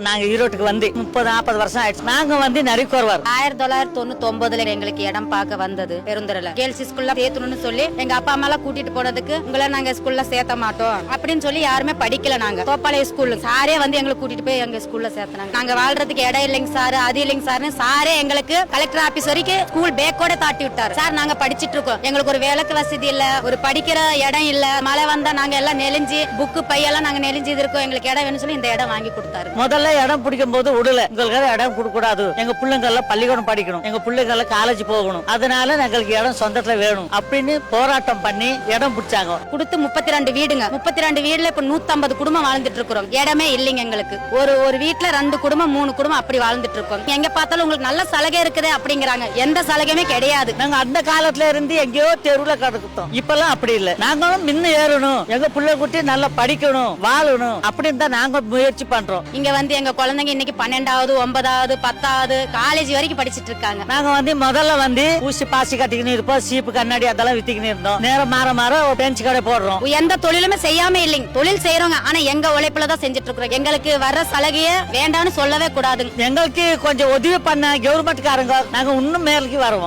நாங்க ஈரோட்டுக்கு வந்து 30-40 வருஷம் ஆயிடுச்சு. நாங்க வந்து நரிக்கோர்வார் 1999 எங்களுக்கு இடம் பார்க்க வந்தது. பெருந்துறையில கேர்ள்ஸ் ஸ்கூல்ல சேர்த்தணும்னு சொல்லி எங்க அப்பா அம்மா எல்லாம் கூட்டிட்டு போனதுக்கு உங்களை நாங்க ஸ்கூல்ல சேர்த்த மாட்டோம் அப்படின்னு சொல்லி யாருமே படிக்கல. நாங்க தோப்பாளைய ஸ்கூல்ல சாரே வந்து எங்களை கூட்டிட்டு போய் எங்க ஸ்கூல்ல சேர்த்தாங்க. நாங்க வாழ்றதுக்கு இடம் இல்லைங்க சார், அது இல்லைங்க சார். சாரே எங்களுக்கு கலெக்டர் ஆபீஸ் வரைக்கும் ஸ்கூல் பேக்கோட தாட்டி விட்டாரு. சார் நாங்க படிச்சிட்டு இருக்கோம், எங்களுக்கு ஒரு விளக்கு வசதி இல்ல, ஒரு படிக்கிற இடம் இல்ல, மழை வந்தா நாங்க எல்லாம் நெலிஞ்சு புக்கு பையெல்லாம் நாங்க நெலிஞ்சு இருக்கோம், எங்களுக்கு இடம் வேணும்னு சொல்லி இந்த இடம் வாங்கி கொடுத்தாரு. முதல்ல இடம் பிடிக்கும் போது விடல, உங்களுக்கு இடம் கொடுக்க கூடாது, எங்க பிள்ளைங்க எல்லாம் பள்ளிக்கூடம் படிக்கணும், எங்க பிள்ளைங்க எல்லாம் காலேஜ் போகணும், அதனால எங்களுக்கு இடம் சொந்தத்துல வேணும் அப்படின்னு போராட்டம் பண்ணி இடம் பிடிச்சாங்க. கொடுத்து 32 வீடுங்க. 32 வீடுல இப்ப 150 குடும்பம் வாழ்ந்துட்டு இருக்கிறோம். இடமே இல்லைங்க எங்களுக்கு. ஒரு வீட்டுல 2 குடும்பம் 3 குடும்பம் அப்படி வாழ்ந்துட்டு இருக்கோம். எங்க பார்த்தாலும் உங்களுக்கு நல்ல சலுகை இருக்குது அப்படிங்கிறாங்க. எந்த சலுகையுமே கிடையாது. நாங்க அந்த காலத்துல இருந்து எங்கேயோ தெருவுல கிடக்குத்தோம். இப்பெல்லாம் அப்படி இல்ல. நாங்களும் முன்ன ஏறணும், எங்க பிள்ளை குட்டி நல்லா படிக்கணும், வாழணும் அப்படின்னு தான் நாங்க முயற்சி பண்றோம். இங்க வந்து எங்க குழந்தைங்க இன்னைக்கு 12வது 9வது 10வது காலேஜ் வரைக்கும் படிச்சிட்டு இருக்காங்க. நாங்க வந்து முதல்ல வந்து ஊசி பாசி கட்டிக்கின்னு இருப்போம், சீப்பு கண்ணாடி அதெல்லாம் வித்திக்கின்னு இருந்தோம். நேரம் மாற மாற பெஞ்ச் கடை போடுறோம். எந்த தொழிலுமே செய்யாம இல்லைங்க, தொழில் செய்யறோங்க. ஆனா எங்க உழைப்புல தான் செஞ்சுட்டு இருக்கிறோம். எங்களுக்கு வர்ற சலுகைய வேண்டாம்னு சொல்லவே கூடாதுங்க. எங்களுக்கு கொஞ்சம் உதவி பண்ண கவர்மெண்ட் காரங்க நாங்க இன்னும் மேலுக்கு வருவோம்.